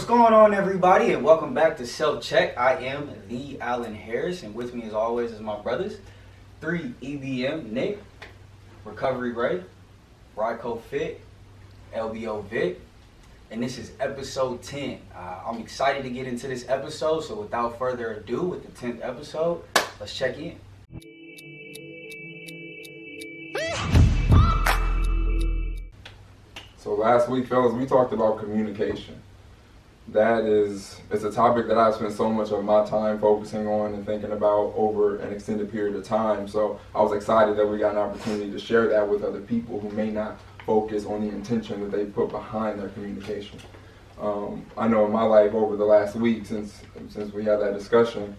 What's going on, everybody, and welcome back to Self Check. I am the Alan Harris, and with me as always is my brothers, 3EBM Nick, Recovery Ray, Ryco Fit, LBO Vic, and this is episode 10. I'm excited to get into this episode, so without further ado, with the 10th episode, let's check in. So last week, fellas, we talked about communication. It's a topic that I've spent so much of my time focusing on and thinking about over an extended period of time. So I was excited that we got an opportunity to share that with other people who may not focus on the intention that they put behind their communication. I know in my life over the last week, since we had that discussion,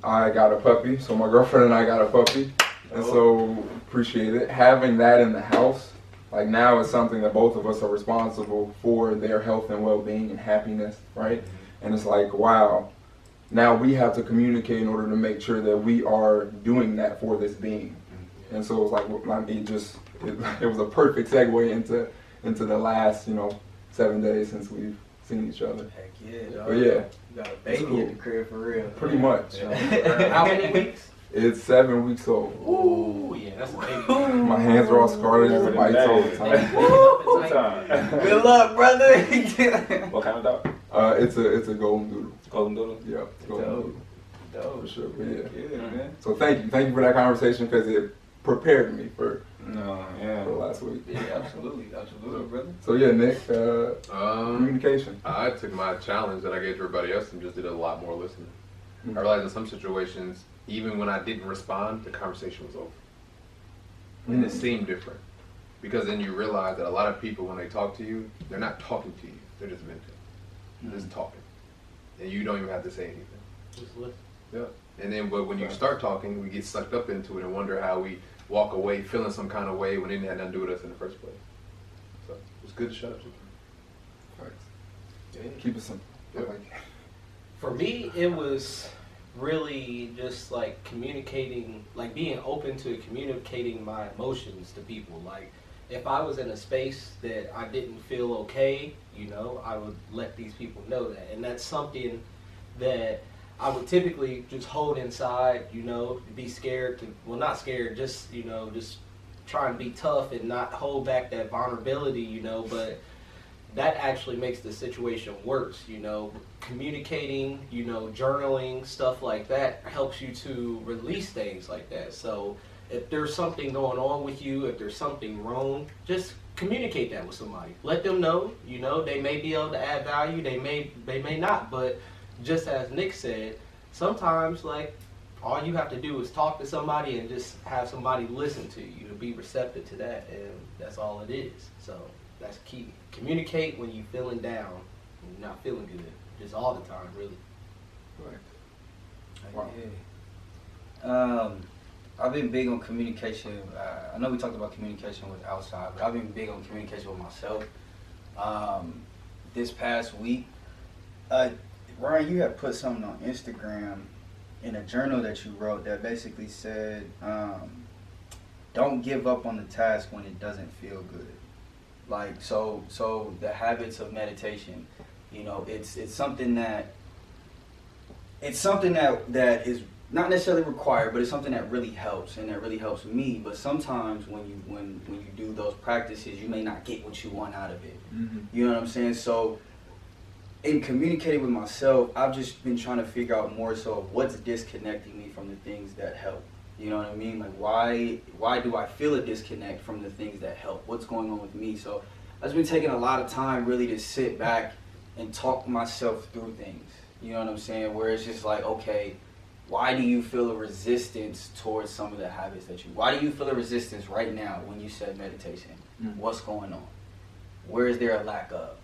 I got a puppy. So my girlfriend and I got a puppy, and so appreciate it. Having that in the house, like now it's something that both of us are responsible for their health and well-being and happiness, right? And it's like, wow, now we have to communicate in order to make sure that we are doing that for this being. And so it was like, it was a perfect segue into the last, 7 days since we've seen each other. Heck yeah, dog. But yeah. You got a baby Cool. in the crib for real. Pretty much. How many weeks? It's 7 weeks old. Ooh, yeah, that's a baby. My hands are all scarred, just bites all the time. Good luck, brother. What kind of dog? It's a golden doodle. Golden doodle? Yeah, it's a golden doodle. Dope. For sure, but yeah. Man. So thank you for that conversation because it prepared me for Yeah. last week. Yeah, absolutely, brother. So yeah, Nick, communication. I took my challenge that I gave to everybody else and just did a lot more listening. Mhm. I realized in some situations, even when I didn't respond, the conversation was over. And it seemed different. Because then you realize that a lot of people, when they talk to you, they're not talking to you. They're just venting. They're just talking. And you don't even have to say anything. Just listen. Yeah. And then, but when you start talking, we get sucked up into it and wonder how we walk away feeling some kind of way when it didn't have nothing to do with us in the first place. So it's good to shut up sometimes. Facts. Keep it simple. I like it. For me, it was really just like communicating, like being open to communicating my emotions to people. Like if I was in a space that I didn't feel okay, I would let these people know that. And that's something that I would typically just hold inside, be scared to, well, not scared, just try and be tough and not hold back that vulnerability, but that actually makes the situation worse, communicating, journaling, stuff like that helps you to release things like that. So if there's something going on with you, if there's something wrong, just communicate that with somebody. Let them know, they may be able to add value, they may not, but just as Nick said, sometimes like all you have to do is talk to somebody and just have somebody listen to you and be receptive to that, and that's all it is. So that's key. Communicate when you're feeling down and you're not feeling good. Just all the time, really. Wow. Yeah. I've been big on communication. I know we talked about communication with outside, but I've been big on communication with myself. This past week, Ryan, you had put something on Instagram in a journal that you wrote that basically said, don't give up on the task when it doesn't feel good. Like, so the habits of meditation, it's something that is not necessarily required, but it's something that really helps, and that really helps me. But sometimes when you do those practices, you may not get what you want out of it. Mm-hmm. You know what I'm saying? So in communicating with myself, I've just been trying to figure out more so what's disconnecting me from the things that help. You know what I mean? Like, why do I feel a disconnect from the things that help? What's going on with me? So I've just been taking a lot of time really to sit back and talk myself through things. You know what I'm saying? Where it's just like, okay, why do you feel a resistance towards some of the habits why do you feel a resistance right now when you said meditation? Mm-hmm. What's going on? Where is there a lack of?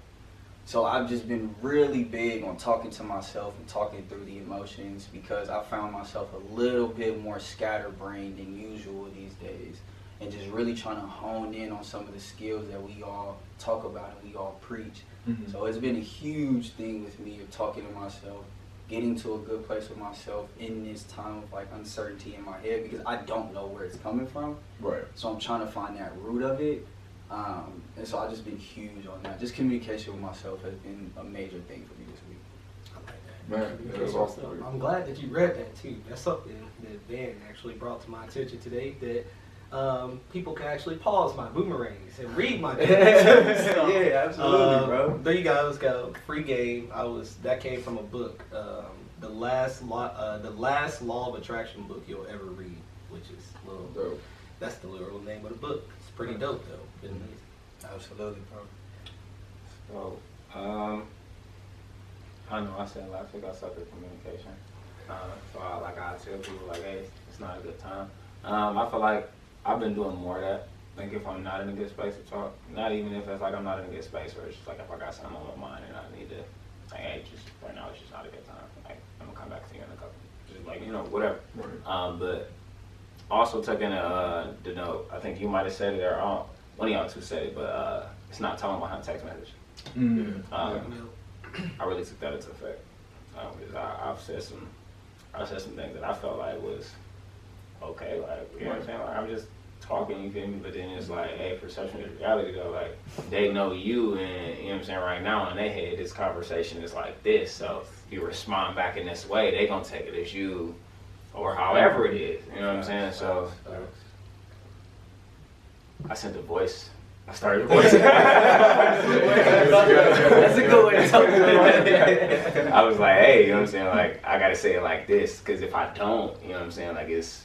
So I've just been really big on talking to myself and talking through the emotions, because I found myself a little bit more scatterbrained than usual these days, and just really trying to hone in on some of the skills that we all talk about and we all preach. Mm-hmm. So it's been a huge thing with me of talking to myself, getting to a good place with myself in this time of like uncertainty in my head, because I don't know where it's coming from. Right. So I'm trying to find that root of it. And so I've just been huge on that. Just communication with myself has been a major thing for me this week. I like that. Man, Communication that's awesome. stuff. I'm glad that you read that too. That's something that Ben actually brought to my attention today, that people can actually pause my boomerangs and read my notes. So, Yeah, absolutely, bro. There you guys go. Free game. That came from a book, the last law of attraction book you'll ever read, which is little. Dope. That's the literal name of the book. It's pretty dope though. Isn't it? Absolutely, bro. So, I know I said last week I suck at communication. So I tell people like, hey, it's not a good time. I feel like I've been doing more of that. Like if I'm not in a good space to talk, not even if it's like I'm not in a good space, or it's just like if I got something on my mind and I need to, like, hey, just right now it's just not a good time. Like I'm gonna come back to you in a couple, just like whatever. Right. But also taking the note, I think you might have said it, or one of y'all two said it, but it's not talking behind text message. Mm. I really took that into effect. Because I've said some things that I felt like was okay, like, you know what I'm saying? Like, I'm just talking, you feel me? But then it's like, hey, perception is reality though. Like, they know you, and you know what I'm saying, right now in their head, this conversation is like this. So if you respond back in this way, they gonna take it as you, or however it is. You know what I'm saying? So I sent a voice. I started voicing. That's a good way to talk about it. I was like, hey, you know what I'm saying? Like, I gotta say it like this, because if I don't, you know what I'm saying? Like, it's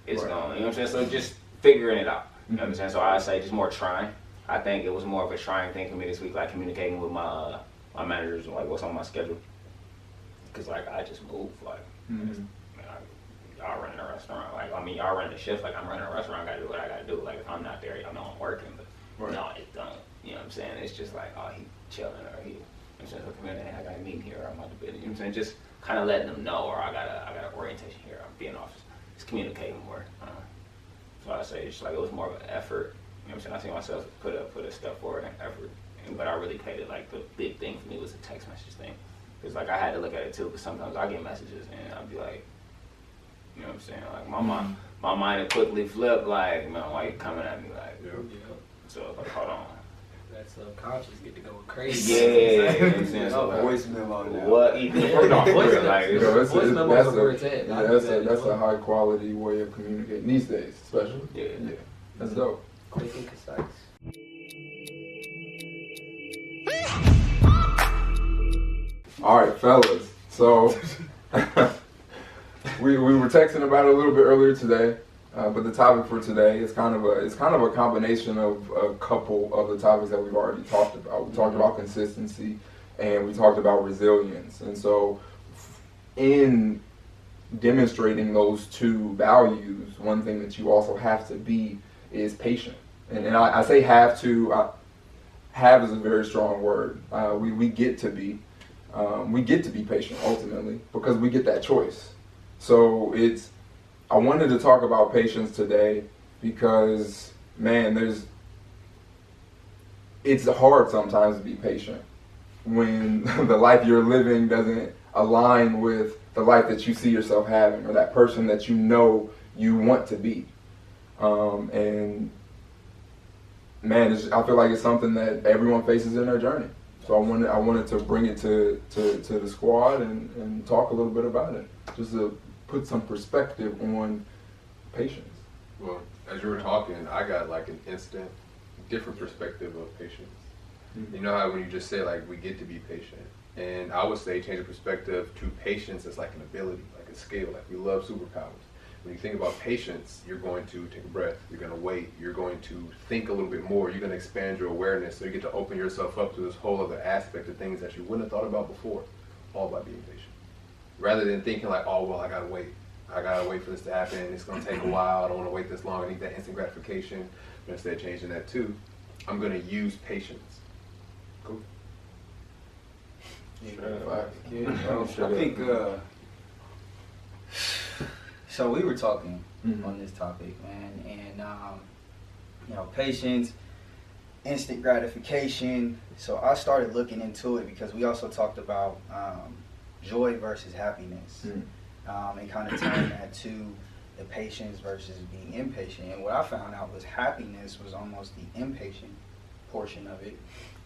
Right. gone. You know what I'm saying? So just figuring it out. You know what I'm saying? So I say just more trying. I think it was more of a trying thing for me this week, like communicating with my my managers, like what's on my schedule. Because like I just move, like, y'all running a restaurant. Like, I mean, y'all running a shift. Like, I'm running a restaurant. I gotta do what I gotta do. Like, if I'm not there, y'all know I'm working. But Right. no, it don't. You know what I'm saying? It's just like, oh, he chilling, or he, you know what I'm saying, so come in, hey, I got a meeting here, or I'm about to bid. You know what I'm saying? Just kind of letting them know, or I got an orientation here, I'm being office. Just communicating more. So I say it's like it was more of an effort. You know what I'm saying? I see myself put a step forward and effort, but I really paid it. Like the big thing for me was the text message thing, because like I had to look at it too. Because sometimes I get messages and I'll be like, you know what I'm saying? Like my mind would quickly flip. Like, man, why you coming at me? Like, Yeah. so like, hold on. That subconscious get to go crazy. Yeah, you know what I'm saying? So, like, Voice memo now. what? Even no, for real, like, You know, Voice memos are where it's at. I do that, that's you know? a high quality way of communicating these days, especially. yeah. That's dope. Quick and concise. All right, fellas. So we were texting about it a little bit earlier today, but the topic for today is kind of a combination of a couple of the topics that we've already talked about. We talked about consistency, and we talked about resilience. And so, in demonstrating those two values, one thing that you also have to be is patient. And I say have to. Have is a very strong word. We get to be. We get to be patient ultimately because we get that choice. So I wanted to talk about patience today because, man, it's hard sometimes to be patient when the life you're living doesn't align with the life that you see yourself having or that person that you know you want to be. And man, I feel like it's something that everyone faces in their journey. So I wanted to bring it to the squad and talk a little bit about it, just to put some perspective on patience. Well, as you were talking, I got like an instant different perspective of patience. You know how when you just say like we get to be patient, and I would say change the perspective to patience as like an ability, like a skill. Like we love superpowers. When you think about patience, you're going to take a breath, you're going to wait, you're going to think a little bit more, you're going to expand your awareness, so you get to open yourself up to this whole other aspect of things that you wouldn't have thought about before, all by being patient. Rather than thinking like, oh, well, I got to wait for this to happen, it's going to take a while, I don't want to wait this long, I need that instant gratification. But instead of changing that too, I'm going to use patience. Cool. I think, so we were talking on this topic, man, and patience, instant gratification. So I started looking into it because we also talked about joy versus happiness, and kind of tying that to the patience versus being impatient. And what I found out was happiness was almost the impatient portion of it,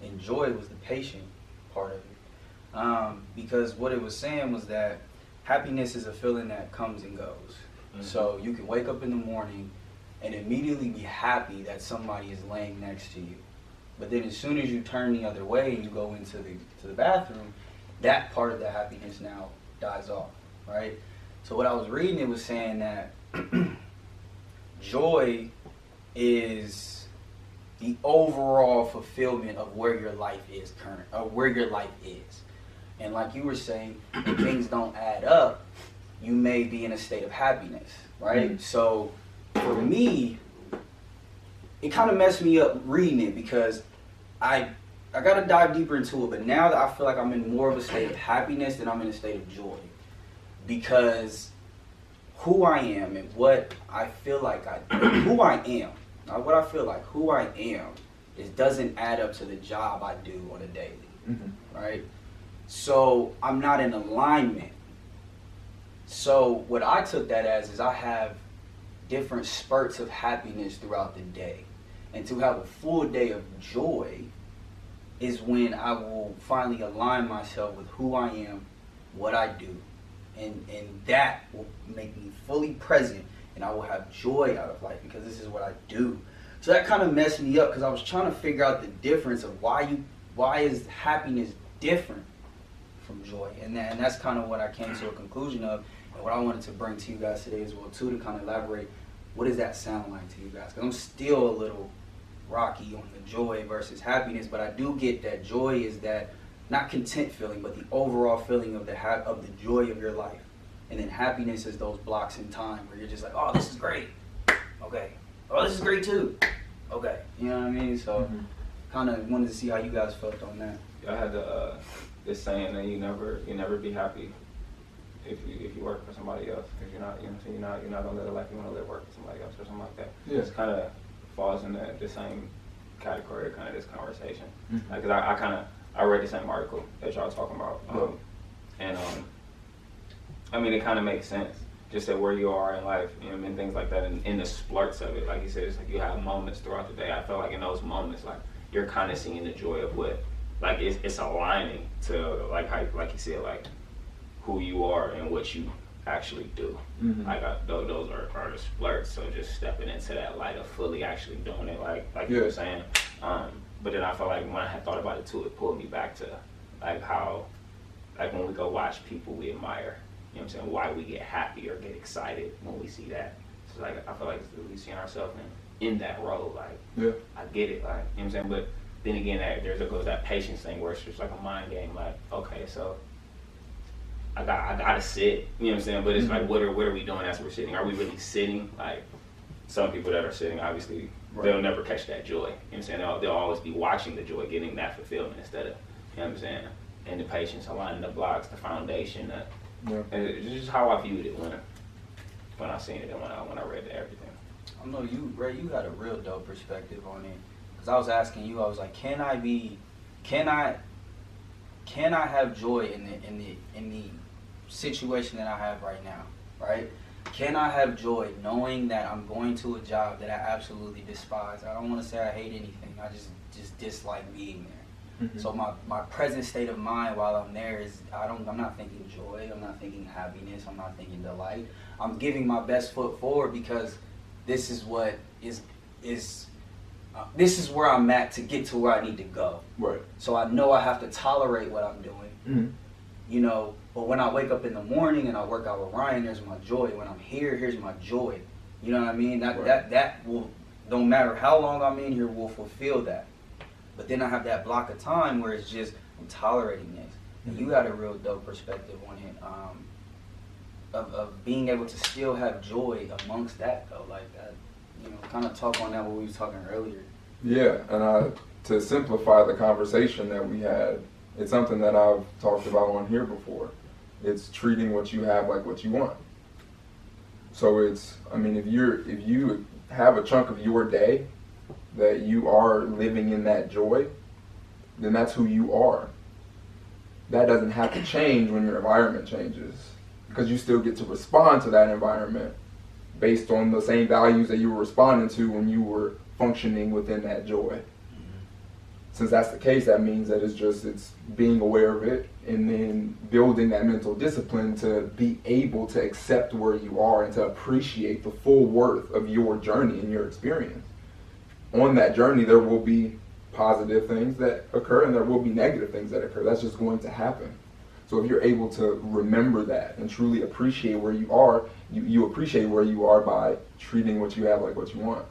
and joy was the patient part of it. Because what it was saying was that happiness is a feeling that comes and goes. Mm-hmm. So you can wake up in the morning and immediately be happy that somebody is laying next to you. But then as soon as you turn the other way and you go into the bathroom, that part of the happiness now dies off, right? So what I was reading, it was saying that joy is the overall fulfillment of where your life is current, or where your life is. And like you were saying, if things don't add up, you may be in a state of happiness, right? Mm-hmm. So for me, it kind of messed me up reading it because I got to dive deeper into it, but now that I feel like I'm in more of a state of happiness than I'm in a state of joy. Because who I am and what I feel like who I am, not what I feel like, who I am, it doesn't add up to the job I do on a daily, right? So I'm not in alignment. So what I took that as is I have different spurts of happiness throughout the day. And to have a full day of joy is when I will finally align myself with who I am, what I do. And that will make me fully present, and I will have joy out of life because this is what I do. So that kind of messed me up because I was trying to figure out the difference of why is happiness different from joy. And that's kind of what I came to a conclusion of, and what I wanted to bring to you guys today as well too, to kind of elaborate, what does that sound like to you guys? Because I'm still a little rocky on the joy versus happiness, but I do get that joy is that not content feeling, but the overall feeling of the joy of your life. And then happiness is those blocks in time where you're just like, oh, this is great. Okay. Oh, this is great too. Okay. You know what I mean? So kind of wanted to see how you guys felt on that. I had this saying that you never be happy if you work for somebody else. If you're not, you know what I'm saying, you're not gonna live a life you want to live, work for somebody else or something like that. Yeah. It's kind of falls in the same category of kind of this conversation. Mm-hmm. Like, 'cause I read the same article that y'all was talking about, and I mean, it kind of makes sense. Just at where you are in life, you know, and things like that, and in the splurts of it, like you said, it's like you have moments throughout the day. I feel like in those moments, like you're kind of seeing the joy of what, like it's aligning to like how, like you said, like who you are and what you actually do. Mm-hmm. Like those are the splurts. So just stepping into that light of fully actually doing it, like you were saying. But then I felt like when I had thought about it too, it pulled me back to like how, like when we go watch people we admire, you know what I'm saying, why we get happy or get excited when we see that. So like I feel like we seeing ourselves in that role, like I get it, like, you know what I'm saying. But then again, there goes that patience thing where it's just like a mind game, like, okay, so I gotta sit, you know what I'm saying. But it's like, what are we doing as we're sitting? Are we really sitting? Like some people that are sitting, obviously, they'll never catch that joy. You know what I'm saying? They'll always be watching the joy, getting that fulfillment instead of, you know what I'm saying, and the patience, aligning the blocks, the foundation. And it's just how I viewed it when I seen it and when I read everything. I know you, Ray, you had a real dope perspective on it. Because I was asking you, I was like, can I have joy in the situation that I have right now, right? Can I have joy knowing that I'm going to a job that I absolutely despise? I don't want to say I hate anything. I just dislike being there. Mm-hmm. So my present state of mind while I'm there is I'm not thinking joy. I'm not thinking happiness. I'm not thinking delight. I'm giving my best foot forward because this is what this is where I'm at to get to where I need to go. Right. So I know I have to tolerate what I'm doing. Mm-hmm. You know, but when I wake up in the morning and I work out with Ryan, there's my joy. When I'm here, here's my joy. You know what I mean? That will, no matter how long I'm in here, will fulfill that. But then I have that block of time where it's just, I'm tolerating this. And you got a real dope perspective on it, of being able to still have joy amongst that, though. Like that, you know, kind of talk on that what we was talking earlier. Yeah, and to simplify the conversation that we had, it's something that I've talked about on here before. It's treating what you have like what you want. So it's, I mean, if you have a chunk of your day that you are living in that joy, then that's who you are. That doesn't have to change when your environment changes, because you still get to respond to that environment based on the same values that you were responding to when you were functioning within that joy. Since that's the case, that means that it's being aware of it and then building that mental discipline to be able to accept where you are and to appreciate the full worth of your journey and your experience. On that journey, there will be positive things that occur and there will be negative things that occur. That's just going to happen. So if you're able to remember that and truly appreciate where you are, you appreciate where you are by treating what you have like what you want.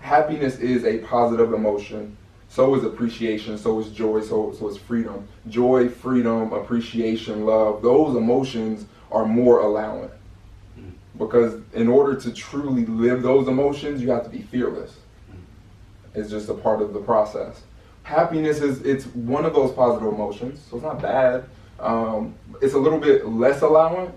Happiness is a positive emotion. So is appreciation, so is joy, so is freedom. Joy, freedom, appreciation, love, those emotions are more allowing. Because in order to truly live those emotions, you have to be fearless. It's just a part of the process. Happiness it's one of those positive emotions, so it's not bad. It's a little bit less allowing.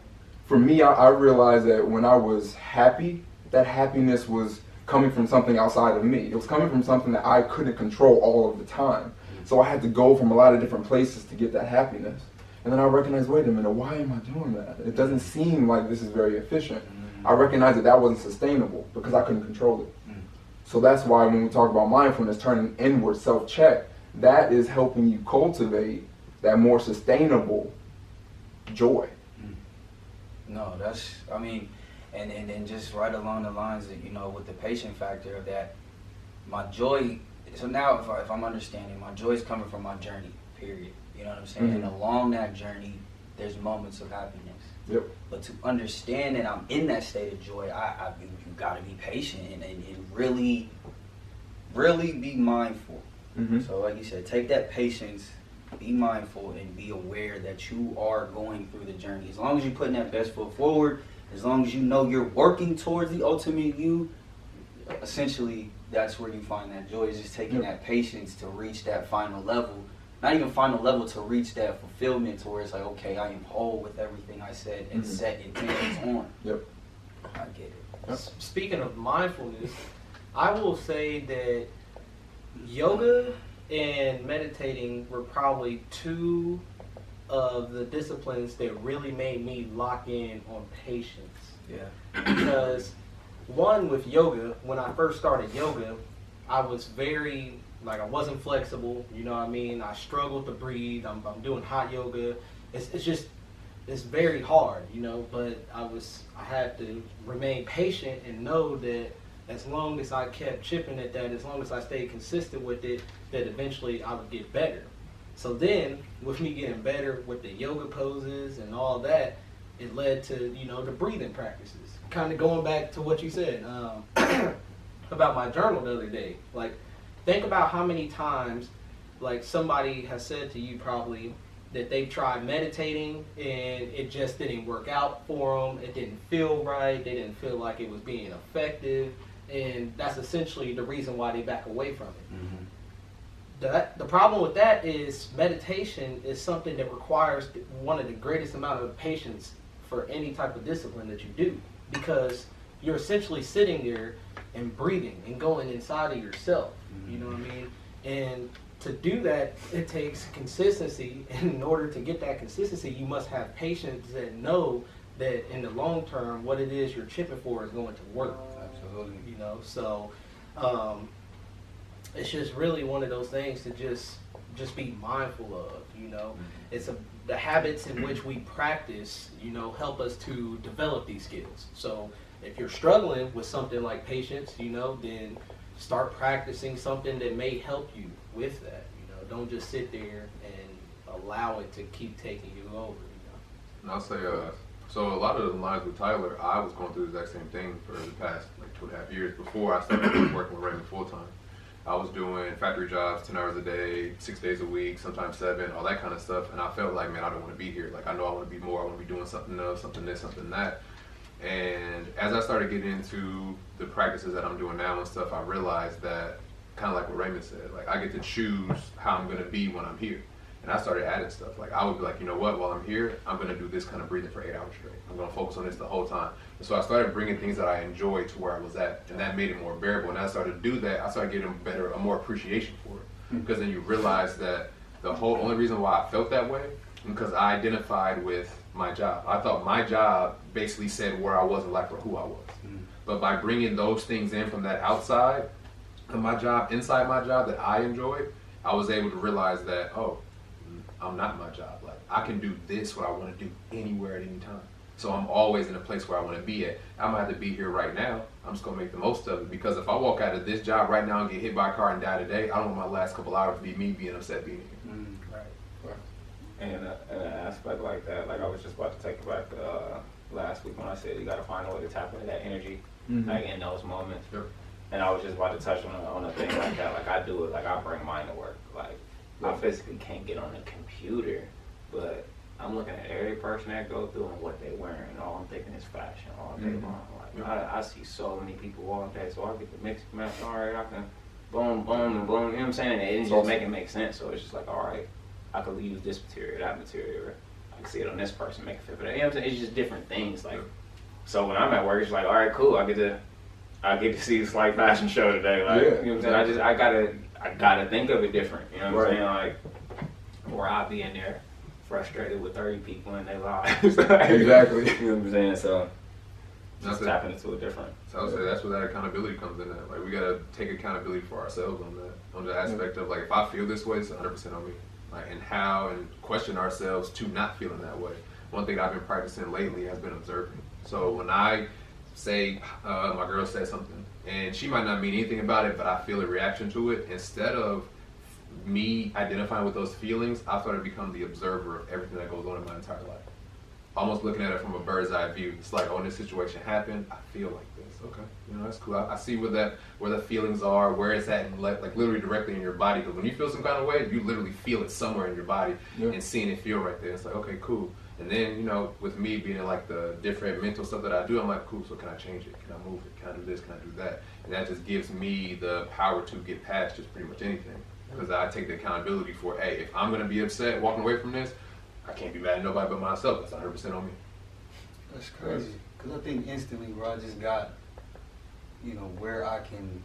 For me, I realized that when I was happy, that happiness was coming from something outside of me. It was coming from something that I couldn't control all of the time. So I had to go from a lot of different places to get that happiness. And then I recognized, wait a minute, why am I doing that? It doesn't seem like this is very efficient. I recognized that wasn't sustainable because I couldn't control it. So that's why when we talk about mindfulness, turning inward, self-check, that is helping you cultivate that more sustainable joy. No, and just right along the lines that, with the patient factor of that, my joy, so now if I'm understanding, my joy is coming from my journey, period. You know what I'm saying? And along that journey, there's moments of happiness. Yep. But to understand that I'm in that state of joy, you gotta be patient and really, really be mindful. So like you said, take that patience, be mindful, and be aware that you are going through the journey. As long as you're putting that best foot forward, as long as you know you're working towards the ultimate you, essentially that's where you find that joy, is just taking that patience to reach that final level. Not even final level, to reach that fulfillment to where it's like, okay, I am whole with everything I said and set intentions on. Yep. I get it. Yep. Speaking of mindfulness, I will say that yoga and meditating were probably two of the disciplines that really made me lock in on patience. Yeah. Because one, with yoga, when I first started yoga, I was very, I wasn't flexible, you know what I mean? I struggled to breathe. I'm doing hot yoga. It's very hard, but I had to remain patient and know that as long as I kept chipping at that, as long as I stayed consistent with it, that eventually I would get better. So then, with me getting better with the yoga poses and all that, it led to, the breathing practices. Kind of going back to what you said about my journal the other day. Think about how many times, somebody has said to you probably that they've tried meditating and it just didn't work out for them. It didn't feel right. They didn't feel like it was being effective. And that's essentially the reason why they back away from it. The problem with that is meditation is something that requires one of the greatest amount of patience for any type of discipline that you do, because you're essentially sitting there and breathing and going inside of yourself. You know what I mean? And to do that, it takes consistency. And in order to get that consistency, you must have patience that know that in the long term, what it is you're chipping for is going to work. Absolutely. So it's just really one of those things to just be mindful of. It's the habits in which we practice, help us to develop these skills. So if you're struggling with something like patience, then start practicing something that may help you with that. Don't just sit there and allow it to keep taking you over. And I'll say, so a lot of the lines with Tyler, I was going through the exact same thing for the past 2.5 years before I started working with Raymond full time. I was doing factory jobs 10 hours a day, 6 days a week, sometimes 7, all that kind of stuff. And I felt like, man, I don't want to be here. I know I want to be more. I want to be doing something else, something this, something that. And as I started getting into the practices that I'm doing now and stuff, I realized that, kind of like what Raymond said, I get to choose how I'm going to be when I'm here. And I started adding stuff. I would be like, you know what, while I'm here, I'm going to do this kind of breathing for 8 hours straight. I'm going to focus on this the whole time. And so I started bringing things that I enjoyed to where I was at. And that made it more bearable. And as I started to do that, I started getting a more appreciation for it. Because then you realize that the only reason why I felt that way because I identified with my job. I thought my job basically said where I was in life or who I was. But by bringing those things in from that outside of my job, inside my job that I enjoyed, I was able to realize that, oh, I'm not my job. Like, I can do this, what I want to do anywhere at any time. So I'm always in a place where I want to be at. I'm going to have to be here right now. I'm just going to make the most of it, because if I walk out of this job right now and get hit by a car and die today, I don't want my last couple hours to be me being upset being here. Right. And in an aspect like that, like I was just about to take it back last week when I said you got to find a way to tap into that energy, like in those moments. Yep. And I was just about to touch on a thing like that. Like I do it, like I bring mine to work. Like I physically can't get on the computer, but I'm looking at every person that go through and what they wearing, and all I'm thinking is fashion all day long. Like I see so many people all day, so I get the mix and match. All right, I can boom, boom, and boom. You know what I'm saying? And it just make it make sense. So it's just like, all right, I could use this material, that material, or I can see it on this person, make it fit for that. You know what I'm saying? It's just different things. Like, so when I'm at work, it's like, all right, cool. I get to see this like fashion show today. Like, you know what I'm saying? I gotta think of it different. You know what I'm saying? Like, or I'll be in there frustrated with 30 people in their lives. Like, Exactly. You know what I'm saying? So just That's it. tapping into a different. So I would say that's where that accountability comes in at. Like, we gotta take accountability for ourselves on the aspect of, like, if I feel this way, it's 100% on me. Like, and question ourselves to not feeling that way. One thing I've been practicing lately has been observing. So when I say, my girl said something, and she might not mean anything about it, but I feel a reaction to it, instead of me identifying with those feelings, I started to become the observer of everything that goes on in my entire life. Almost looking at it from a bird's eye view. It's like, oh, when this situation happened, I feel like this. Okay, you know, that's cool. I see where the feelings are, where it's at, and like literally directly in your body. Because when you feel some kind of way, you literally feel it somewhere in your body, and seeing it feel right there. It's like, okay, cool. And then, you know, with me being in like the different mental stuff that I do, I'm like, cool, so can I change it? Can I move it? Can I do this? Can I do that? And that just gives me the power to get past just pretty much anything. Because I take the accountability for, hey, if I'm going to be upset walking away from this, I can't be mad at nobody but myself. That's 100% on me. That's crazy. Because I think instantly where I just got, you know, where I can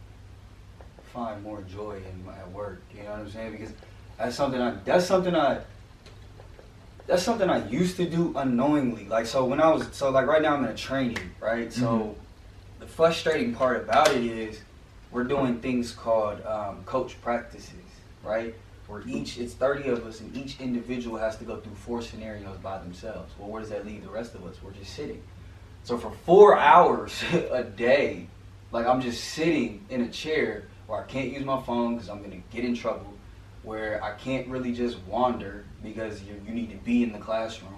find more joy at work. You know what I'm saying? Because that's something I used to do unknowingly. Like, so when like right now I'm in a training, right? So the frustrating part about it is we're doing things called coach practices, right? Where it's 30 of us and each individual has to go through 4 scenarios by themselves. Well, where does that leave the rest of us? We're just sitting. So for 4 hours a day, like I'm just sitting in a chair where I can't use my phone because I'm going to get in trouble, where I can't really just wander because you need to be in the classroom.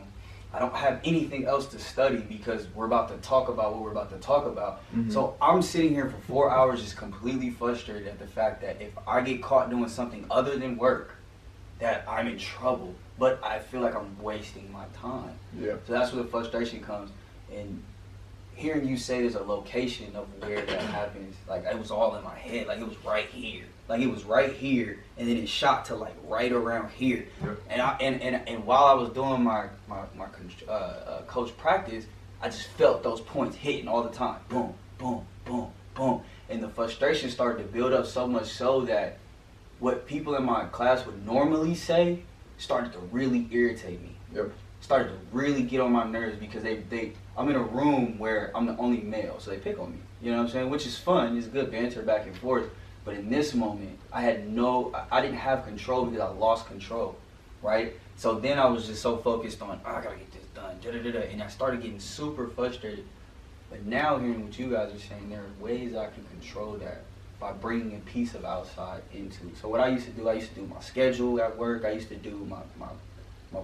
I don't have anything else to study because we're about to talk about what we're about to talk about. So I'm sitting here for 4 hours just completely frustrated at the fact that if I get caught doing something other than work, that I'm in trouble. But I feel like I'm wasting my time. Yeah. So that's where the frustration comes. And hearing you say there's a location of where that happens, like it was all in my head. Like it was right here. Like it was right here, and then it shot to like right around here. Yep. And while I was doing my coach practice, I just felt those points hitting all the time. Boom, boom, boom, boom. And the frustration started to build up so much so that what people in my class would normally say started to really irritate me. Yep. Started to really get on my nerves because I'm in a room where I'm the only male, so they pick on me. You know what I'm saying? Which is fun. It's good banter back and forth. But in this moment, I didn't have control because I lost control, right? So then I was just so focused on, I gotta get this done, and I started getting super frustrated. But now hearing what you guys are saying, there are ways I can control that by bringing a piece of outside into it. So what I used to do my schedule at work. I used to do my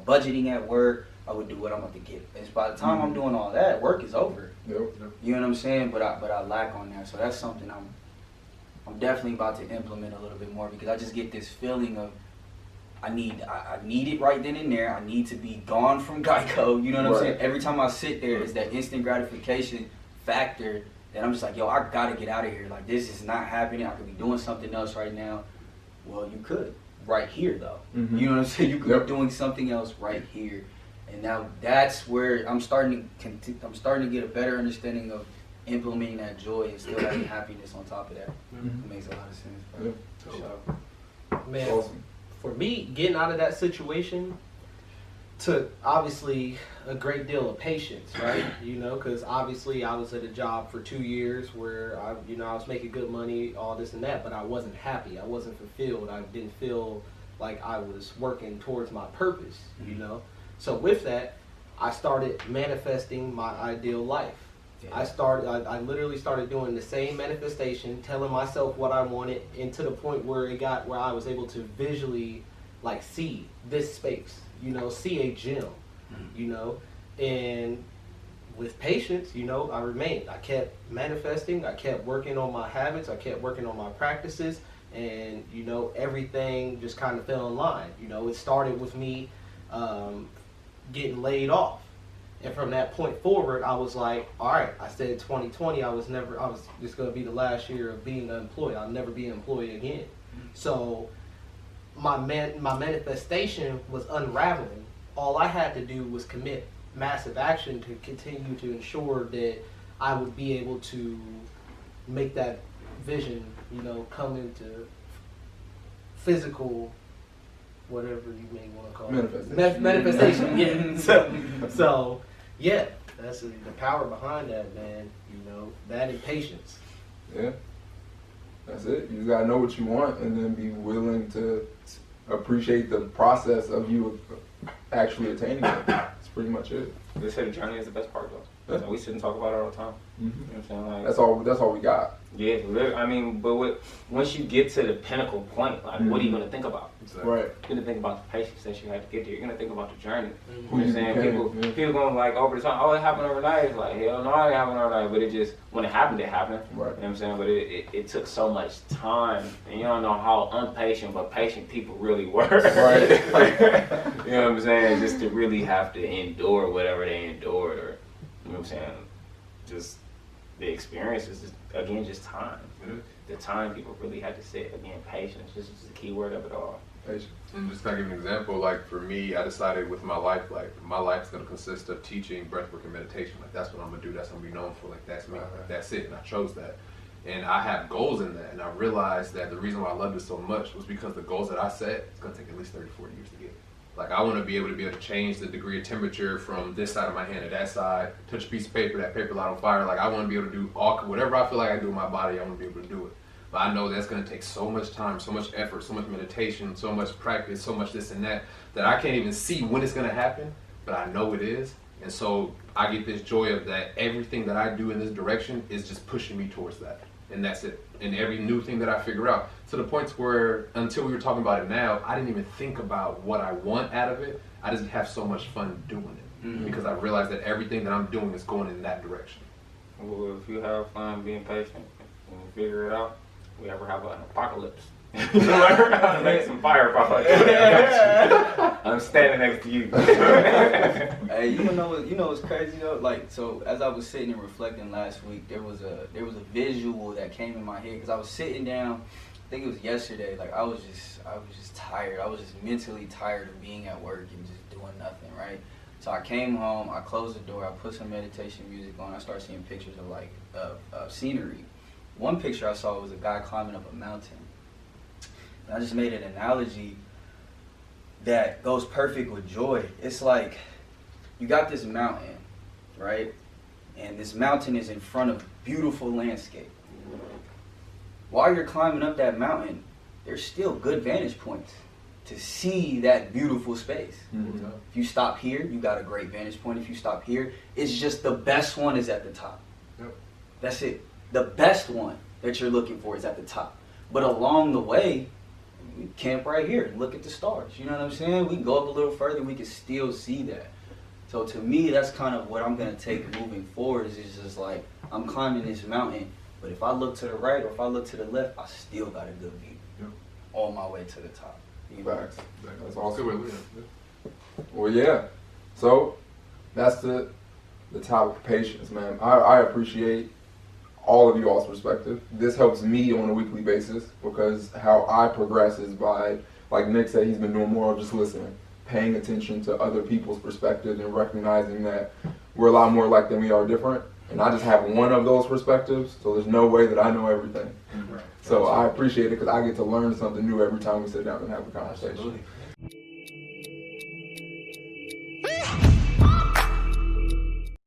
budgeting at work. I would do what I'm about to get. And by the time I'm doing all that, work is over. Yep. You know what I'm saying? But I lack on that. So that's something I'm definitely about to implement a little bit more because I just get this feeling of I need it right then and there. I need to be gone from Geico. You know what I'm saying? Every time I sit there, it's that instant gratification factor that I'm just like, yo, I gotta get out of here. Like this is not happening. I could be doing something else right now. Well, you could right here though. You know what I'm saying? You could be doing something else right here. And now that's where I'm starting to get a better understanding of implementing that joy and still having happiness on top of that. It makes a lot of sense. Bro. Yeah. So, Man, Awesome. for me, getting out of that situation took obviously a great deal of patience, right? You know, because obviously I was at a job for 2 years where I was making good money, all this and that, but I wasn't happy. I wasn't fulfilled. I didn't feel like I was working towards my purpose, you know. So with that, I started manifesting my ideal life. I literally started doing the same manifestation, telling myself what I wanted, and to the point where it got where I was able to visually like see this space, you know, see a gym, you know, and with patience, you know, I remained. I kept manifesting, I kept working on my habits, I kept working on my practices, and, you know, everything just kind of fell in line. You know, it started with me getting laid off. And from that point forward, I was like, all right, I said 2020, I was just going to be the last year of being unemployed. I'll never be an employee again. So my manifestation was unraveling. All I had to do was commit massive action to continue to ensure that I would be able to make that vision, you know, come into physical, whatever you may want to call it. Manifestation. Yeah. So, yeah, that's the power behind that, man. You know, that and patience. Yeah. That's it. You just gotta know what you want and then be willing to appreciate the process of you actually attaining it. That's pretty much it. They say the journey is the best part, though. So we sit and talk about it all the time. Mm-hmm. You know what I'm saying? Like, That's all we got. yeah, I mean, but once you get to the pinnacle point, like, what are you going to think about? Exactly. Right. You're going to think about the patience that you had to get there. You're going to think about the journey. Mhm. You know what I'm saying? became, People going like over the time, oh, it happened overnight. It's like, hell no, it didn't happen overnight. But it just, when it happened, it happened. Right. You know what I'm saying? But it took so much time. And you don't know how impatient, but patient people really were. Right. You know what I'm saying? Just to really have to endure whatever they endured, or, you know what I'm saying? Just the experience is just, again, just time. The time people really had to sit. Again, patience. This is the key word of it all. Patience. And just kind of give an example, like for me, I decided with my life, like my life's gonna consist of teaching breathwork and meditation. Like that's what I'm gonna do. That's what I'm gonna be known for. Like that's me. Like, that's it. And I chose that. And I have goals in that. And I realized that the reason why I loved it so much was because the goals that I set, it's gonna take at least 30, 40 years to get. Like I want to be able to change the degree of temperature from this side of my hand to that side, touch a piece of paper, that paper light on fire. Like I want to be able to do whatever I feel like I do with my body, I want to be able to do it. But I know that's going to take so much time, so much effort, so much meditation, so much practice, so much this and that I can't even see when it's going to happen, but I know it is. And so I get this joy of that everything that I do in this direction is just pushing me towards that. And that's it. And every new thing that I figure out, to the point where until we were talking about it now, I didn't even think about what I want out of it. I just have so much fun doing it. Mhm. Because I realize that everything that I'm doing is going in that direction. Well, if you have fun being patient and you figure it out, we ever have an apocalypse. Learn how to make some fire products. I'm standing next to you. Hey, you know what's crazy though? Like, so as I was sitting and reflecting last week, there was a visual that came in my head because I was sitting down. I think it was yesterday. Like I was just tired. I was just mentally tired of being at work and just doing nothing, right? So I came home. I closed the door. I put some meditation music on. I started seeing pictures of scenery. One picture I saw was a guy climbing up a mountain. And I just made an analogy that goes perfect with joy. It's like you got this mountain, right? And this mountain is in front of beautiful landscape. While you're climbing up that mountain, there's still good vantage points to see that beautiful space. Mm-hmm. If you stop here, you got a great vantage point. If you stop here, it's just the best one is at the top. Yep. That's it. The best one that you're looking for is at the top. But along the way, we camp right here and look at the stars. You know what I'm saying? We can go up a little further, we can still see that. So to me, that's kind of what I'm going to take moving forward is just like, I'm climbing this mountain, but if I look to the right or if I look to the left, I still got a good view on my way to the top. You know? Facts. Exactly. That's awesome. Good way to look at it. Well, yeah. So that's the topic of patience, man. I appreciate all of you all's perspective. This helps me on a weekly basis because how I progress is by, like Nick said, he's been doing more of just listening, paying attention to other people's perspectives and recognizing that we're a lot more alike than we are different. And I just have one of those perspectives, so there's no way that I know everything. Right. So I appreciate it because I get to learn something new every time we sit down and have a conversation. Absolutely.